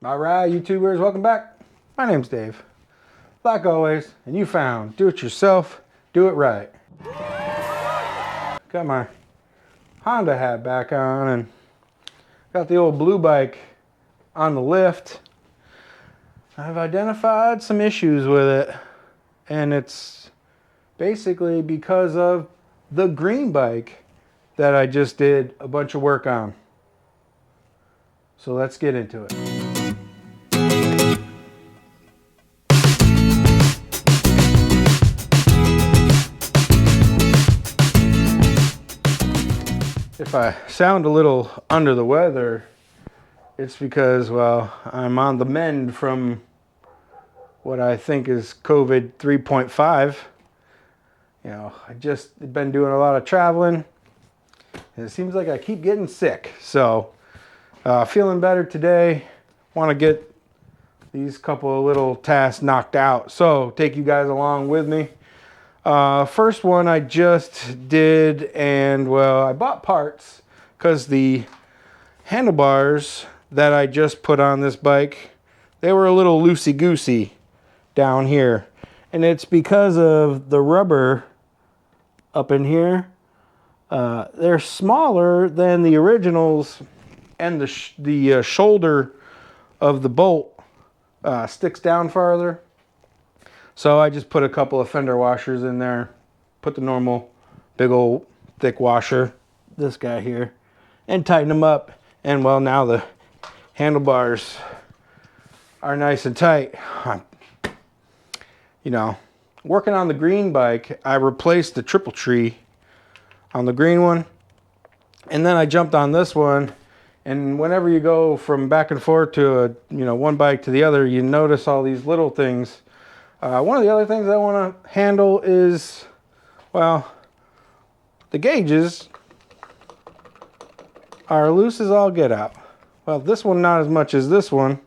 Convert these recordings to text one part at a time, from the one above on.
All right, YouTubers, welcome back. My name's Dave. Like always, and you found do it yourself, do it right. Got my Honda hat back on and got the old blue bike on the lift. I've identified some issues with it, and it's basically because of the green bike that I just did a bunch of work on. So let's get into it. If I sound a little under the weather, it's because, well, I'm on the mend from what I think is COVID 3.5. You know, I just been doing a lot of traveling, and it seems like I keep getting sick. So, feeling better today. Want to get these couple of little tasks knocked out. So, take you guys along with me. First one I just did, and well, I bought parts because the handlebars that I just put on this bike, they were a little loosey-goosey down here, and it's because of the rubber up in here. They're smaller than the originals, and the shoulder of the bolt sticks down farther. So I just put a couple of fender washers in there, put the normal big old thick washer, this guy here, and tighten them up. And well, now the handlebars are nice and tight. You know, working on the green bike, I replaced the triple tree on the green one, and then I jumped on this one. And whenever you go from back and forth to one bike to the other, you notice all these little things. One of the other things I want to handle is, well, the gauges are loose as all get out. Well, this one not as much as this one,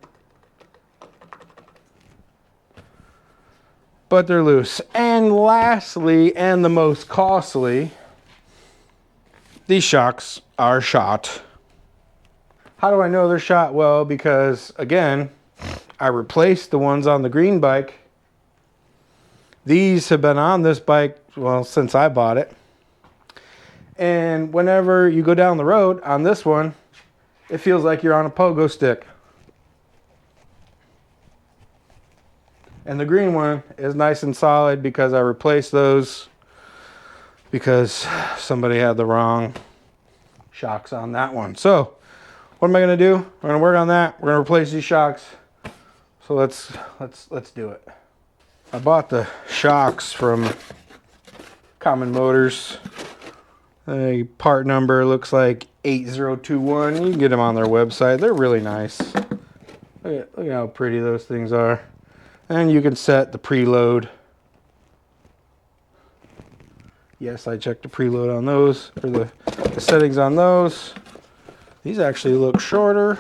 but they're loose. And lastly, and the most costly, these shocks are shot. How do I know they're shot? Well, because again, I replaced the ones on the green bike. These have been on this bike, well, since I bought it. And whenever you go down the road on this one, it feels like you're on a pogo stick. And the green one is nice and solid because I replaced those because somebody had the wrong shocks on that one. So what am I going to do? We're going to work on that. We're going to replace these shocks. So let's do it. I bought the shocks from Common Motors. The part number looks like 8021. You can get them on their website. They're really nice. Look at how pretty those things are. And you can set the preload. Yes, I checked the preload on those, or the settings on those. These actually look shorter.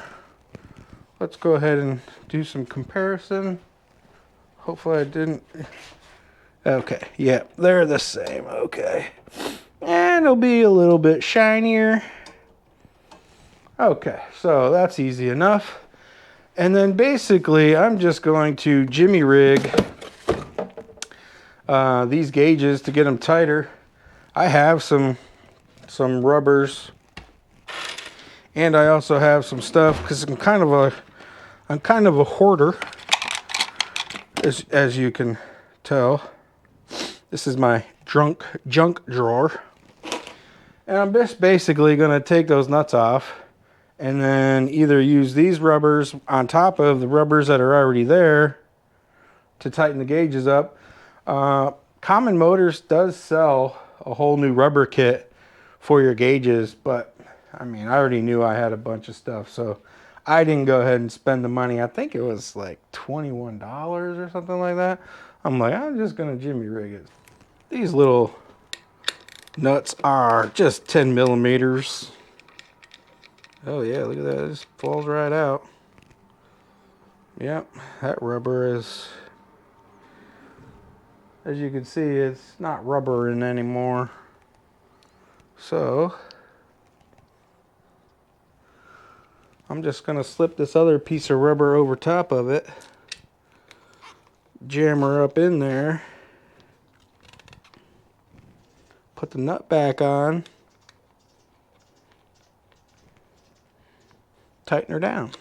Let's go ahead and do some comparison. Hopefully I didn't. Okay, yeah, they're the same. Okay. And it'll be a little bit shinier. Okay, so that's easy enough. And then basically I'm just going to jimmy rig these gauges to get them tighter. I have some rubbers, and I also have some stuff because I'm kind of a hoarder, as you can tell. This is my junk drawer, and I'm just basically going to take those nuts off and then either use these rubbers on top of the rubbers that are already there to tighten the gauges up. Common Motors does sell a whole new rubber kit for your gauges, but I mean, I already knew I had a bunch of stuff, so I didn't go ahead and spend the money. I think it was like $21 or something like that. I'm like, I'm just gonna jimmy rig it. These little nuts are just 10 millimeters. Oh yeah, look at that, it just falls right out. Yep, that rubber is, as you can see, it's not rubbering anymore. So I'm just gonna slip this other piece of rubber over top of it, jam her up in there, put the nut back on, tighten her down.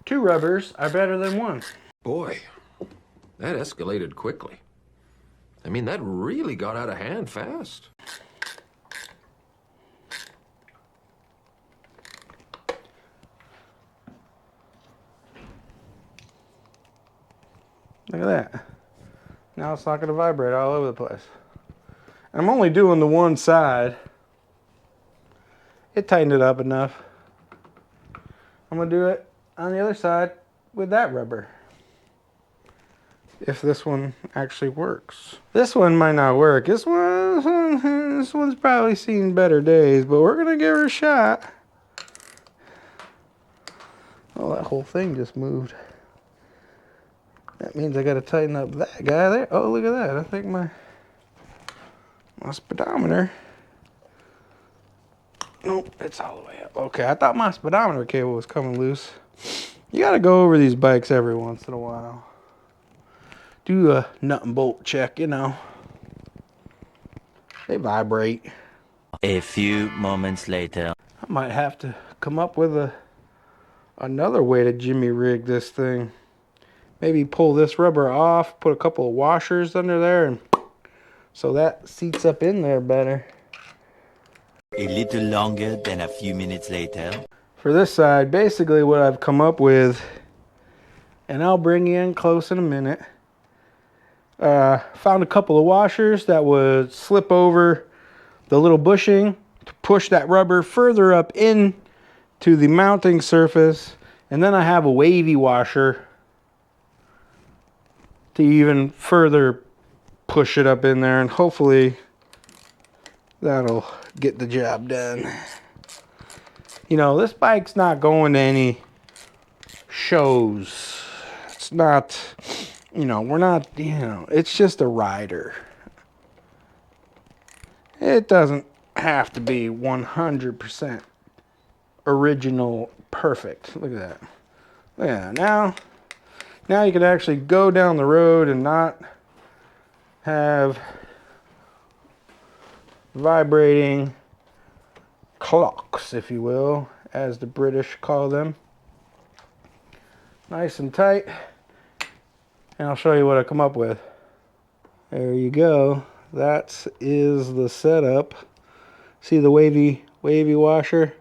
2 rubbers are better than 1. Boy, that escalated quickly. I mean, that really got out of hand fast. Look at that. Now it's not going to vibrate all over the place. And I'm only doing the one side. It tightened it up enough. I'm going to do it on the other side with that rubber. If this one actually works. This one might not work. This one's probably seen better days, but we're going to give her a shot. Oh, that whole thing just moved. That means I got to tighten up that guy there. Oh, look at that. I think my speedometer. Nope, it's all the way up. Okay, I thought my speedometer cable was coming loose. You got to go over these bikes every once in a while. Do a nut and bolt check, you know. They vibrate. A few moments later. I might have to come up with another way to jimmy rig this thing. Maybe pull this rubber off, put a couple of washers under there, and so that seats up in there better. A little longer than a few minutes later. For this side, basically what I've come up with, and I'll bring you in close in a minute. Found a couple of washers that would slip over the little bushing to push that rubber further up in to the mounting surface. And then I have a wavy washer to even further push it up in there, and hopefully that'll get the job done. You know, this bike's not going to any shows. It's not, you know, we're not, you know, it's just a rider. It doesn't have to be 100% original perfect. Look at that. Look at that. Now you can actually go down the road and not have vibrating clocks, if you will, as the British call them. Nice and tight. And I'll show you what I come up with. There you go. That is the setup. See the wavy washer?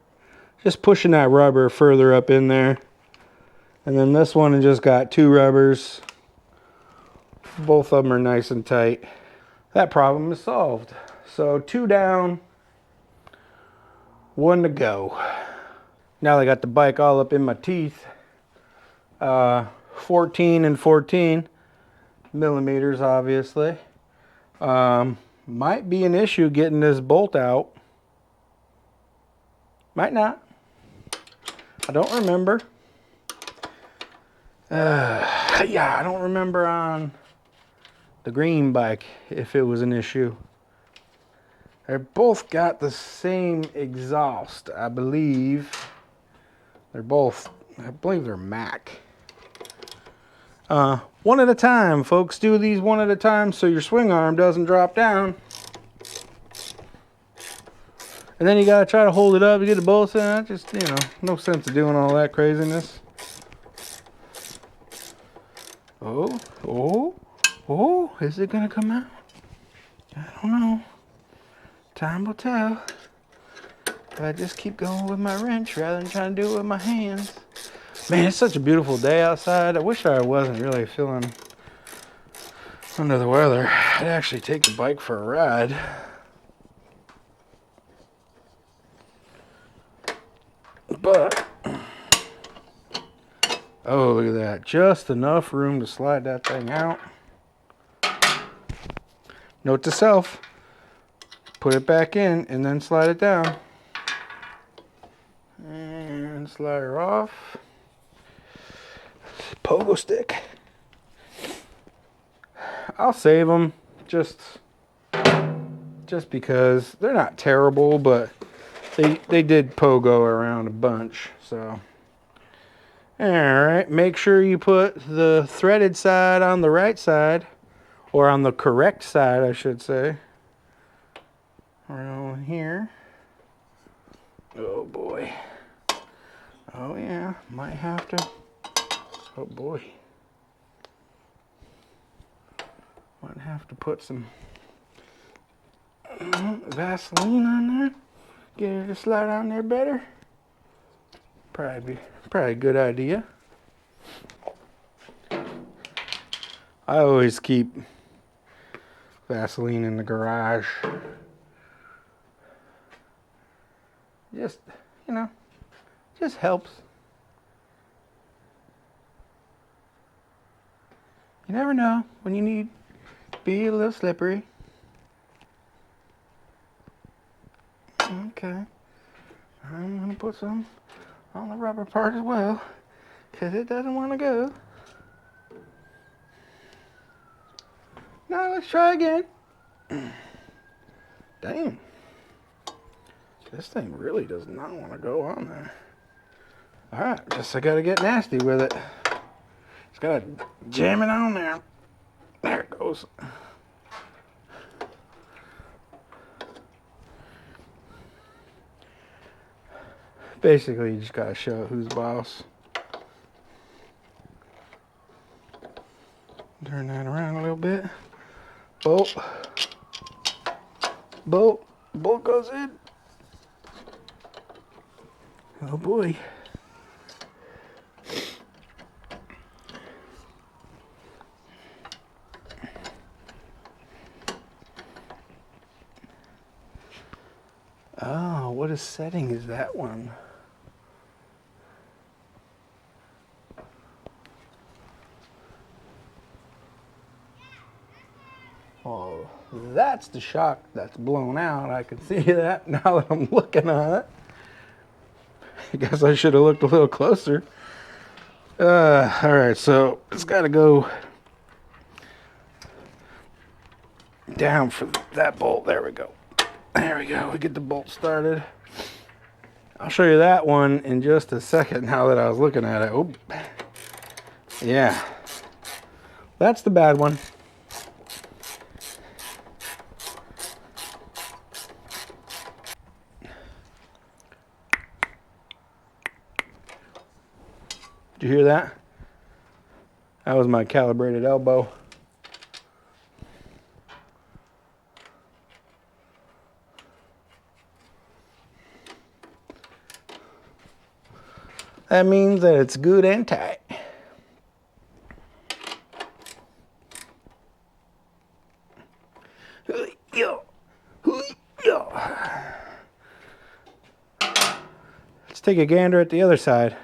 Just pushing that rubber further up in there. And then this one just got 2 rubbers. Both of them are nice and tight. That problem is solved. So 2 down, 1 to go. Now I got the bike all up in my teeth. 14 and 14 millimeters, obviously. Might be an issue getting this bolt out. Might not. I don't remember. Yeah, I don't remember on the green bike if it was an issue. They both got the same exhaust, I believe. They're both, I believe they're Mac. One at a time, folks. Do these one at a time so your swing arm doesn't drop down. And then you gotta try to hold it up to get the bolts in. Just, you know, no sense of doing all that craziness. Oh, is it gonna come out? I don't know. Time will tell. If I just keep going with my wrench rather than trying to do it with my hands. Man, it's such a beautiful day outside. I wish I wasn't really feeling under the weather. I'd actually take the bike for a ride. But, oh, look at that. Just enough room to slide that thing out. Note to self, put it back in and then slide it down. And slide her off. Pogo stick. I'll save them just because they're not terrible, but They did pogo around a bunch, so. All right, make sure you put the threaded side on the right side, or on the correct side, I should say. Around here. Oh boy. Oh yeah, might have to. Oh boy. Might have to put some Vaseline on there. Get it to slide on there better. Probably a good idea. I always keep Vaseline in the garage. Just, you know, just helps. You never know when you need to be a little slippery. Okay. I'm gonna put some on the rubber part as well, because it doesn't want to go. Now let's try again. Damn. This thing really does not want to go on there. Alright, guess I gotta get nasty with it. Just gotta jam it on there. There it goes. Basically, you just gotta show who's boss. Turn that around a little bit. Bolt. Bolt. Bolt goes in. Oh boy. Oh, what a setting is that one? Oh, that's the shock that's blown out. I can see that now that I'm looking at it. I guess I should have looked a little closer. All right, so it's got to go down for that bolt. There we go. There we go. We get the bolt started. I'll show you that one in just a second now that I was looking at it. Oh, yeah. That's the bad one. Did you hear that? That was my calibrated elbow. That means that it's good and tight. Let's take a gander at the other side.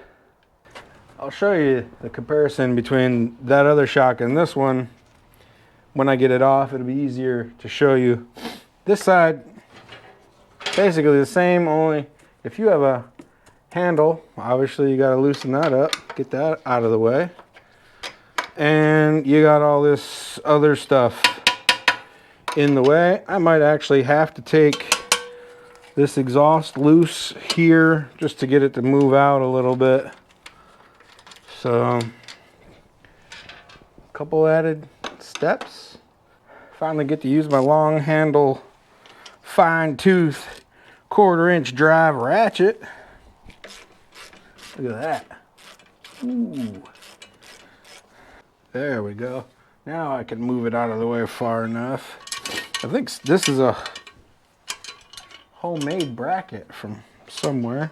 I'll show you the comparison between that other shock and this one. When I get it off, it'll be easier to show you. This side, basically the same, only if you have a handle, obviously you got to loosen that up, get that out of the way. And you got all this other stuff in the way. I might actually have to take this exhaust loose here just to get it to move out a little bit. So, a couple added steps. Finally get to use my long handle, fine tooth, 1/4-inch drive ratchet. Look at that. Ooh. There we go. Now I can move it out of the way far enough. I think this is a homemade bracket from somewhere.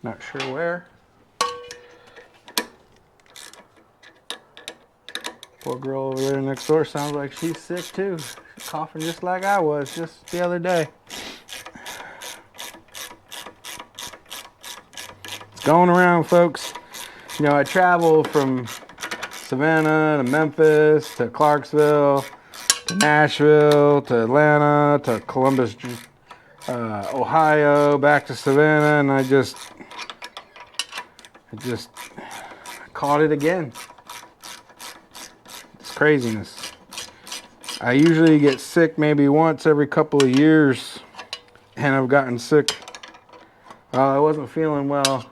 Not sure where. Poor girl over there next door sounds like she's sick too. She's coughing just like I was just the other day. It's going around, folks. You know, I travel from Savannah to Memphis to Clarksville to Nashville to Atlanta to Columbus, Ohio, back to Savannah, and I just caught it again. It's craziness. I usually get sick maybe once every couple of years, And I've gotten sick. I wasn't feeling well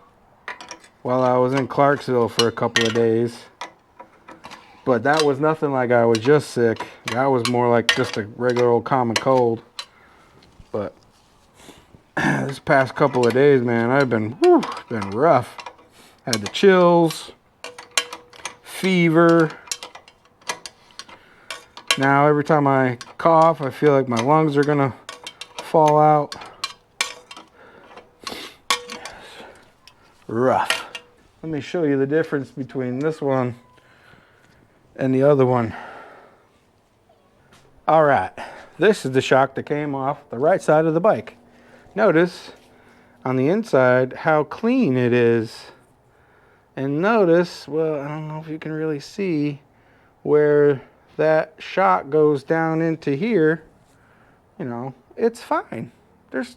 while I was in Clarksville for a couple of days. But that was nothing like I was just sick. That was more like just a regular old common cold. But this past couple of days, man, I've been rough. Had the chills, fever. Now every time I cough, I feel like my lungs are gonna fall out. Rough. Let me show you the difference between this one and the other one. All right, this is the shock that came off the right side of the bike. Notice on the inside how clean it is. And notice, well, I don't know if you can really see where that shock goes down into here. You know, it's fine. There's,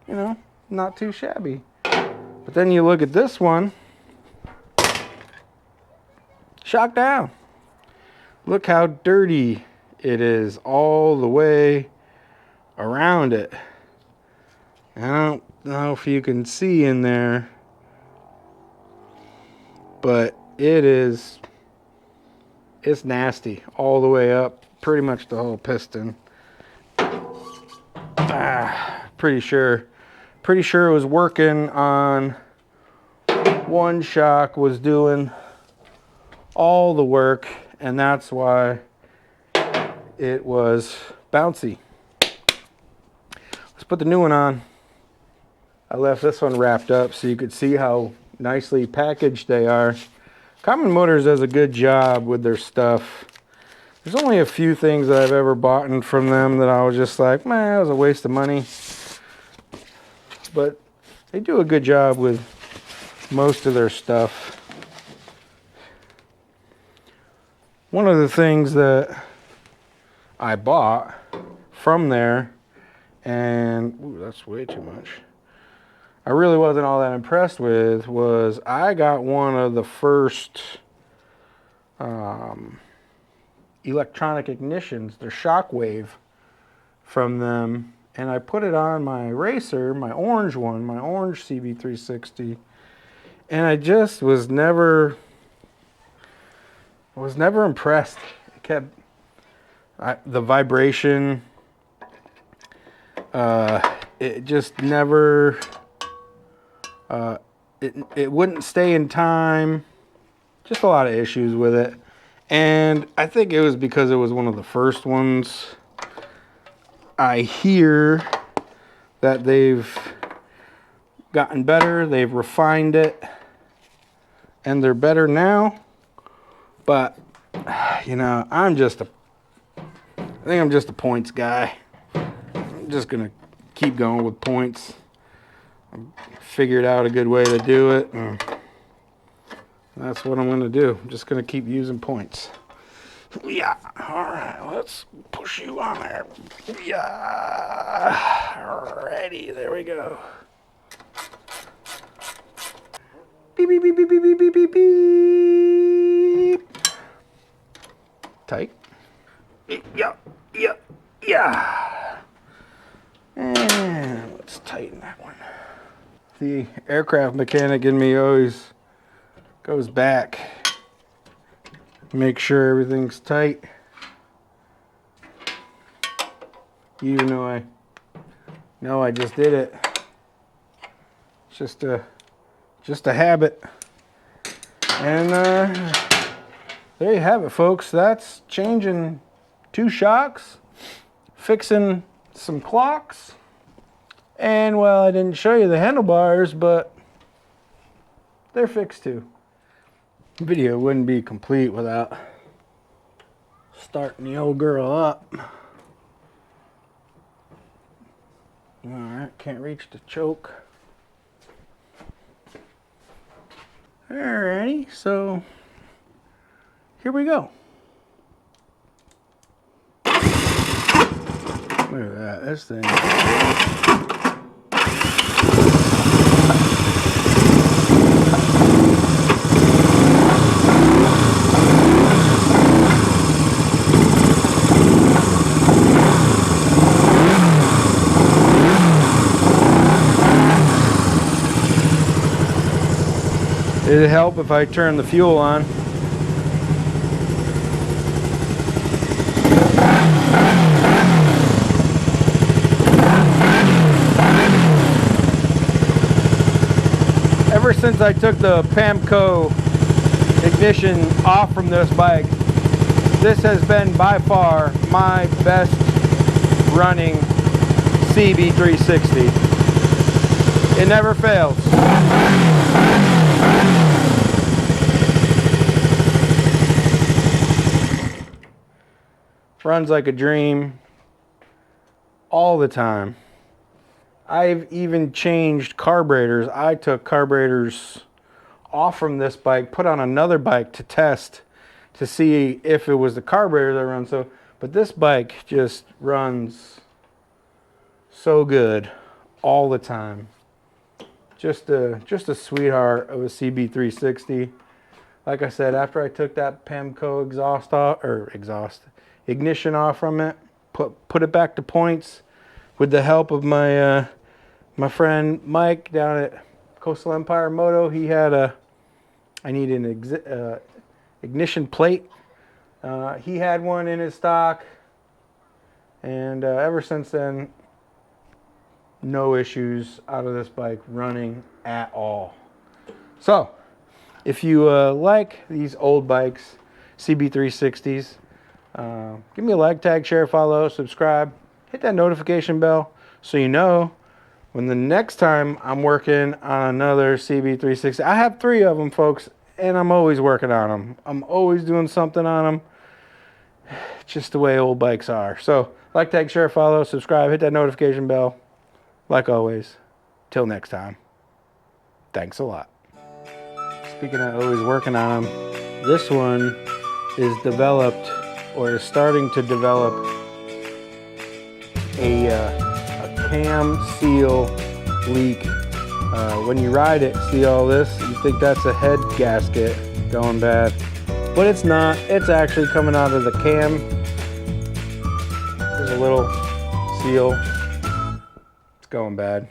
you know, not too shabby. But then you look at this one, shock down. Look how dirty it is all the way around it. I don't know if you can see in there, but it's nasty all the way up, pretty much the whole piston. Pretty sure it was working on one shock, was doing all the work, and that's why it was bouncy. Let's put the new one on. I left this one wrapped up so you could see how nicely packaged they are. Common Motors does a good job with their stuff. There's only a few things that I've ever bought from them that I was just like, man, that was a waste of money. But they do a good job with most of their stuff. One of the things that I bought from there, and ooh, that's way too much, I really wasn't all that impressed with, was I got one of the first electronic ignitions, their Shockwave, from them, and I put it on my racer, my orange one, my orange CB360, and I just was never impressed. It kept the vibration, it just never, it wouldn't stay in time. Just a lot of issues with it. And I think it was because it was one of the first ones. I hear that they've gotten better, they've refined it, and they're better now. But, you know, I think I'm just a points guy. I'm just gonna keep going with points. I figured out a good way to do it, and that's what I'm gonna do. I'm just gonna keep using points. Yeah, all right, let's push you on there. Yeah, alrighty, there we go. Beep, beep, beep, beep, beep, beep, beep, beep. Tight. Yeah. And let's tighten that one. The aircraft mechanic in me always goes back, make sure everything's tight, even though I know I just did it. It's just a habit. And there you have it, folks. That's changing 2 shocks, fixing some clocks, and well, I didn't show you the handlebars, but they're fixed too. The video wouldn't be complete without starting the old girl up. Alright, can't reach the choke. Alrighty, so here we go. Look at that, this thing. It'd help if I turn the fuel on. Ever since I took the Pamco ignition off from this bike, this has been by far my best running CB360. It never fails. Runs like a dream all the time. I've even changed carburetors. I took carburetors off from this bike, put on another bike to test to see if it was the carburetor that runs so. But this bike just runs so good all the time. Just a sweetheart of a CB360. Like I said, after I took that Pamco ignition off from it, put it back to points with the help of my my friend Mike down at Coastal Empire Moto. He had I need an ignition plate. He had one in his stock, and ever since then, no issues out of this bike running at all. So, if you like these old bikes, CB360s, give me a like, tag, share, follow, subscribe, hit that notification bell so you know when the next time I'm working on another CB360. I have 3 of them, folks, and I'm always working on them. I'm always doing something on them. Just the way old bikes are. So, like, tag, share, follow, subscribe, hit that notification bell. Like always, till next time, thanks a lot. Speaking of always working on them, this one is developed, or is starting to develop, a cam seal leak. When you ride it, see all this, you think that's a head gasket going bad, but it's not. It's actually coming out of the cam. There's a little seal. It's going bad.